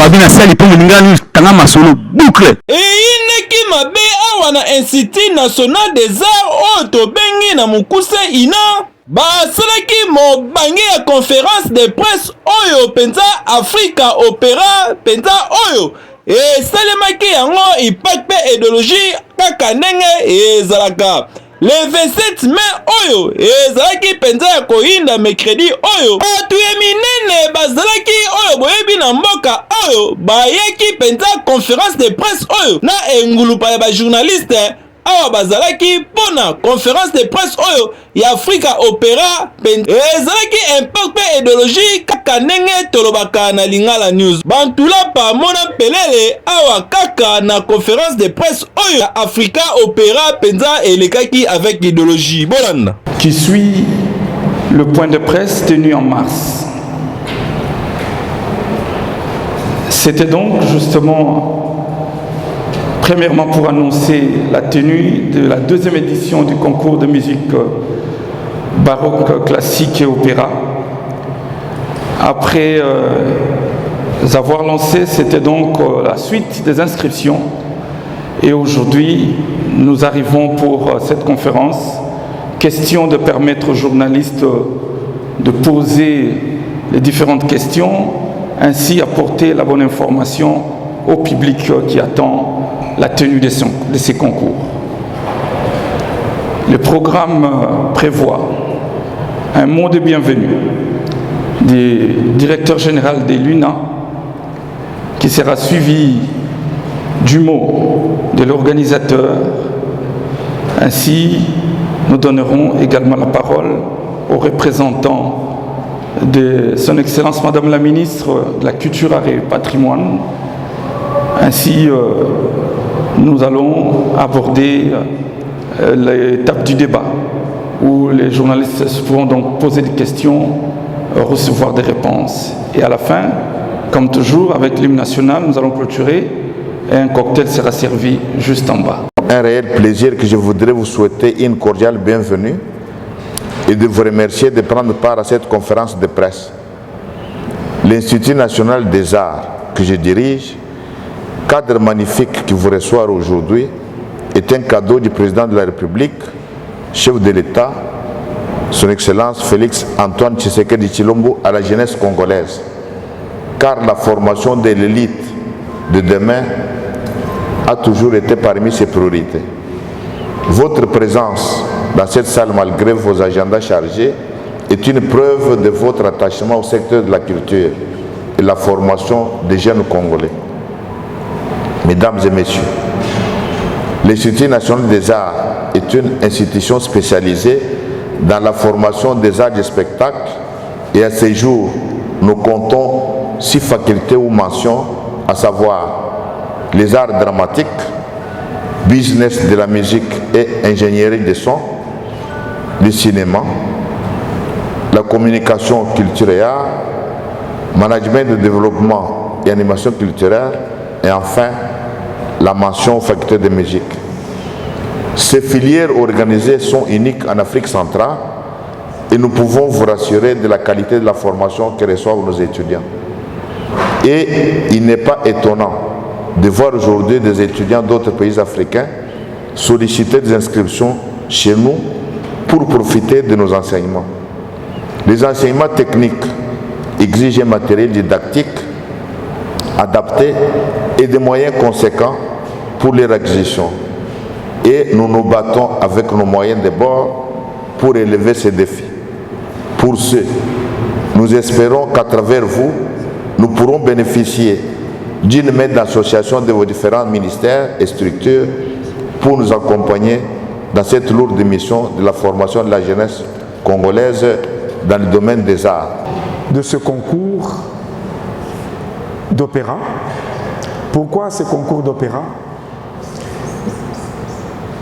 babina sali pour ngani tanga masolo boucle eyineki mabe awa na Institut National des Arts oto bengi na mukuse ina basalaki mobange ya conférence de presse oyo penza Africa Opera penza oyo esalemaki yango impact pe idéologie kaka ndenge ezalaka. Le 27 mai oyo ezalaki penza ya koyinda mercredi oyo batu ya minene bazalaki oyo boyebi na mboka oyo bayaki penza conférence de presse oyo na engulupa ya ba journaliste awa bazalaki pona conférence de presse oyo ya Africa Opera ezalaki impact pe idéologie kaka ndenge tolobaka na Lingala News. Bantula pa mona pelele awa kaka na conférence de presse oyo ya Africa Opera penza elekaki avec idéologie. Bolanda. Qui suit le point de presse tenu en mars. C'était donc justement premièrement pour annoncer la tenue de la deuxième édition du concours de musique baroque, classique et opéra. Après avoir lancé, c'était donc la suite des inscriptions. Et aujourd'hui, nous arrivons pour cette conférence. Question de permettre aux journalistes de poser les différentes questions, ainsi apporter la bonne information au public qui attend la tenue de ces concours. Le programme prévoit un mot de bienvenue du directeur général des LUNA qui sera suivi du mot de l'organisateur. Ainsi, nous donnerons également la parole aux représentants de Son Excellence Madame la Ministre de la Culture et Patrimoine. Ainsi, nous allons aborder l'étape du débat où les journalistes pourront donc poser des questions, recevoir des réponses. Et à la fin, comme toujours, avec l'hymne national, nous allons clôturer et un cocktail sera servi juste en bas. Un réel plaisir que je voudrais vous souhaiter une cordiale bienvenue et de vous remercier de prendre part à cette conférence de presse. L'Institut National des Arts que je dirige, cadre magnifique qui vous reçoit aujourd'hui, est un cadeau du président de la République, chef de l'État, son Excellence Félix Antoine Tshisekedi Tshilombo à la jeunesse congolaise. Car la formation de l'élite de demain a toujours été parmi ses priorités. Votre présence dans cette salle, malgré vos agendas chargés, est une preuve de votre attachement au secteur de la culture et la formation des jeunes Congolais. Mesdames et messieurs, l'Institut National des Arts est une institution spécialisée dans la formation des arts du spectacle et à ce jour, nous comptons 6 facultés ou mentions, à savoir les arts dramatiques, business de la musique et ingénierie des sons, le cinéma, la communication culturelle et art, management de développement et animation culturelle et enfin la mention faculté de musique. Ces filières organisées sont uniques en Afrique centrale et nous pouvons vous rassurer de la qualité de la formation que reçoivent nos étudiants. Et il n'est pas étonnant de voir aujourd'hui des étudiants d'autres pays africains solliciter des inscriptions chez nous pour profiter de nos enseignements. Les enseignements techniques exigent un matériel didactique adapté et des moyens conséquents pour leur acquisition. Et nous nous battons avec nos moyens de bord pour élever ces défis. Pour ce, nous espérons qu'à travers vous, nous pourrons bénéficier d'une main d'association de vos différents ministères et structures pour nous accompagner dans cette lourde mission de la formation de la jeunesse congolaise dans le domaine des arts. De ce concours d'opéra. Pourquoi ce concours d'opéra?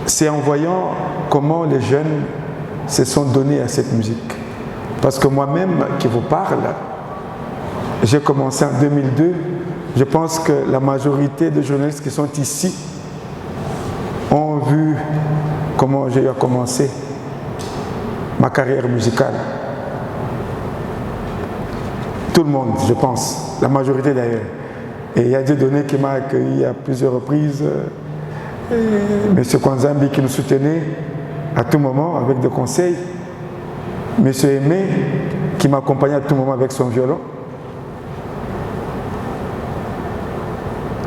C'est en voyant comment les jeunes se sont donnés à cette musique. Parce que moi-même qui vous parle, j'ai commencé en 2002. Je pense que la majorité des journalistes qui sont ici ont vu comment j'ai commencé ma carrière musicale. Tout le monde, je pense, la majorité d'ailleurs. Et il y a Dieudonné qui m'a accueilli à plusieurs reprises. Monsieur Kwanzambi qui nous soutenait à tout moment avec des conseils. Monsieur Aimé qui m'accompagnait à tout moment avec son violon.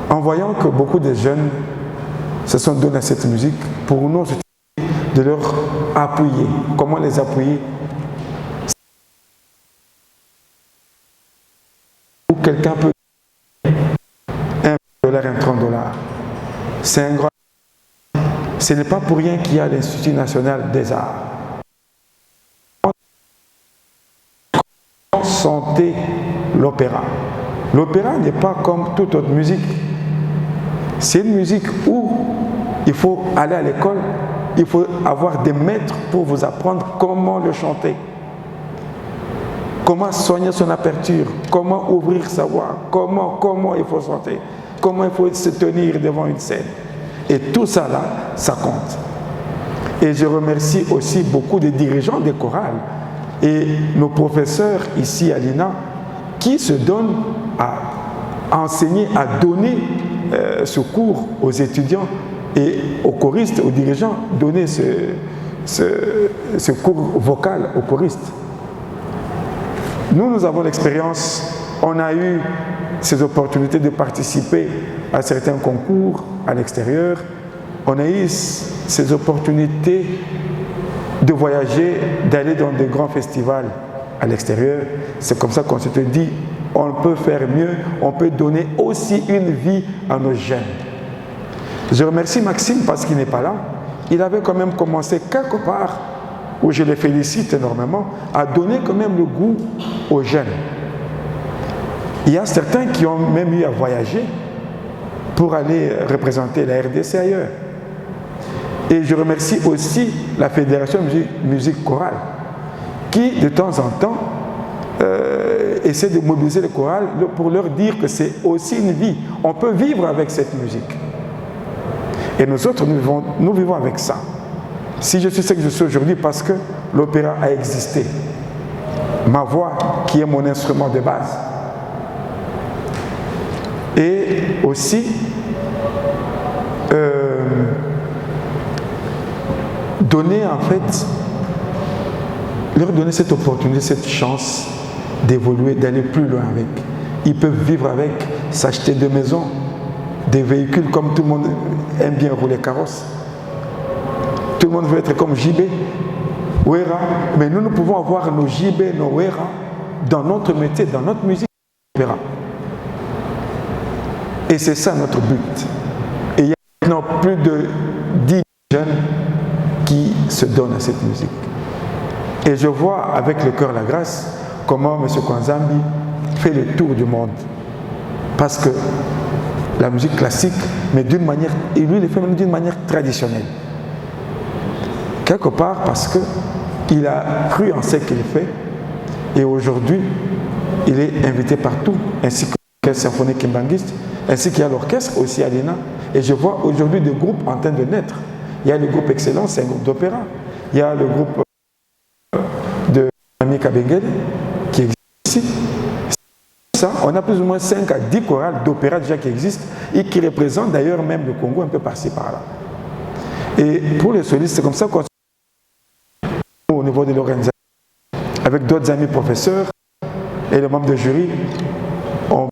En voyant que beaucoup de jeunes se sont donnés à cette musique, pour nous, c'était de leur appuyer. Comment les appuyer? Ou quelqu'un peut $1, un 30 $. C'est un grand. Ce n'est pas pour rien qu'il y a l'Institut national des arts. Santé l'opéra. L'opéra n'est pas comme toute autre musique. C'est une musique où il faut aller à l'école, il faut avoir des maîtres pour vous apprendre comment le chanter, comment soigner son aperture, comment ouvrir sa voix, comment il faut chanter, comment il faut se tenir devant une scène. Et tout ça là, ça compte. Et je remercie aussi beaucoup des dirigeants des chorales et nos professeurs ici à l'INA qui se donnent à enseigner, à donner ce cours aux étudiants et aux choristes, aux dirigeants, donner ce cours vocal aux choristes. Nous avons l'expérience, on a eu ces opportunités de participer à certains concours à l'extérieur, on a eu ces opportunités de voyager, d'aller dans de grands festivals à l'extérieur. C'est comme ça qu'on s'était dit, on peut faire mieux, on peut donner aussi une vie à nos jeunes. Je remercie Maxime parce qu'il n'est pas là. Il avait quand même commencé quelque part, où je le félicite énormément, à donner quand même le goût aux jeunes. Il y a certains qui ont même eu à voyager pour aller représenter la RDC ailleurs. Et je remercie aussi la Fédération Musique Chorale, qui de temps en temps essaie de mobiliser les chorales pour leur dire que c'est aussi une vie. On peut vivre avec cette musique. Et nous autres, nous vivons avec ça. Si je suis ce que je suis aujourd'hui, parce que l'opéra a existé. Ma voix, qui est mon instrument de base. Et aussi, donner en fait, leur donner cette opportunité, cette chance d'évoluer, d'aller plus loin avec. Ils peuvent vivre avec, s'acheter des maisons, des véhicules comme tout le monde aime bien rouler carrosse. Tout le monde veut être comme JB, Wera, mais nous pouvons avoir nos JB, nos Wera dans notre métier, dans notre musique. Et c'est ça notre but. Et il y a maintenant plus de 10 jeunes qui se donnent à cette musique. Et je vois avec le cœur la grâce comment M. Kwanzambi fait le tour du monde. Parce que la musique classique, mais d'une manière, et lui il le fait même d'une manière traditionnelle. Quelque part parce qu'il a cru en ce qu'il fait et aujourd'hui il est invité partout, ainsi que l'orchestre symphonique kimbanguiste, ainsi qu'il y a l'orchestre aussi à l'INA. Et je vois aujourd'hui des groupes en train de naître. Il y a le groupe Excellence, c'est un groupe d'opéra. Il y a le groupe de Ami Kabengele qui existe ici. Ça, on a plus ou moins 5 à 10 chorales d'opéra déjà qui existent et qui représentent d'ailleurs même le Congo un peu par-ci par-là. Et pour les solistes, c'est comme ça qu'on au niveau de l'organisation, avec d'autres amis professeurs et les membres de jury, on va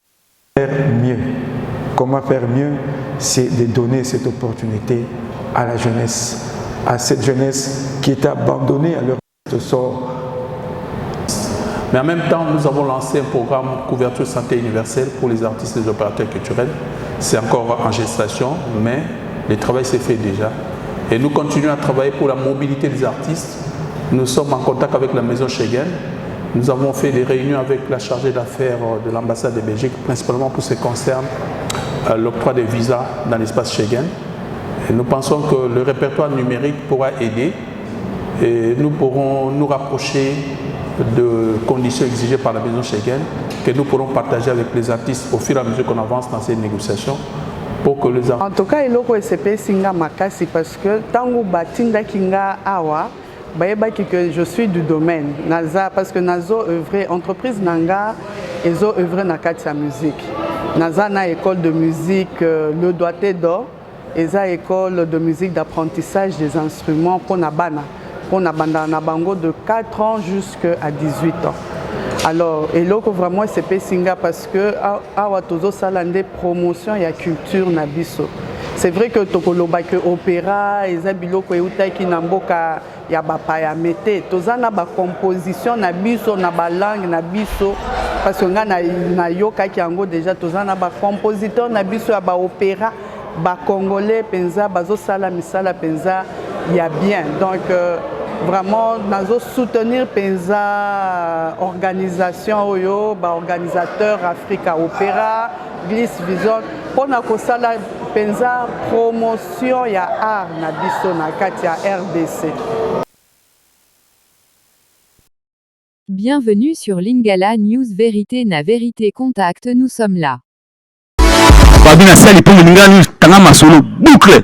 faire mieux. Comment faire mieux? C'est de donner cette opportunité à la jeunesse, à cette jeunesse qui est abandonnée à leur sort. Mais en même temps, nous avons lancé un programme couverture santé universelle pour les artistes et les opérateurs culturels. C'est encore en gestation, mais le travail s'est fait déjà. Et nous continuons à travailler pour la mobilité des artistes. Nous sommes en contact avec la maison Schengen. Nous avons fait des réunions avec la chargée d'affaires de l'ambassade de Belgique, principalement pour ce qui concerne l'octroi des visas dans l'espace Schengen. Et nous pensons que le répertoire numérique pourra aider et nous pourrons nous rapprocher de conditions exigées par la maison Schengen que nous pourrons partager avec les artistes au fur et à mesure qu'on avance dans ces négociations. Pour que les en tout cas, il faut que singa makasi parce que tango batinda kinga awa que je suis du domaine naza parce que nazo œuvré entreprise nanga ezo œuvré na kati ya musique Nazana école de musique Le Doigté d'Or, et ça école de musique d'apprentissage des instruments pour Nabana. Pour Nabanda Nabango de 4 ans jusqu'à 18 ans. Alors, et là, vraiment, c'est Singa parce que awa tozo salande promotion et culture nabiso. C'est vrai que tokoloba que opéra et zabiloko eutai ki namboka ya bapaya mete. Tozana ba composition nabiso na ba langue nabiso parce que nga na yoka ki yango déjà tozana ba compositeur nabiso ya ba opéra ba congolais penza bazo sala misala penza ya bien. Donc vraiment, nous soutenir penza organisation oyo, ba organisateur Africa Opéra, Gliss Vision, pour na kosala penza promotion ya art na biso na kati ya RDC. Bienvenue sur Lingala News Vérité na Vérité Contact, nous sommes là. Babina Sali pour Lingala News Tanga Masolo boucle.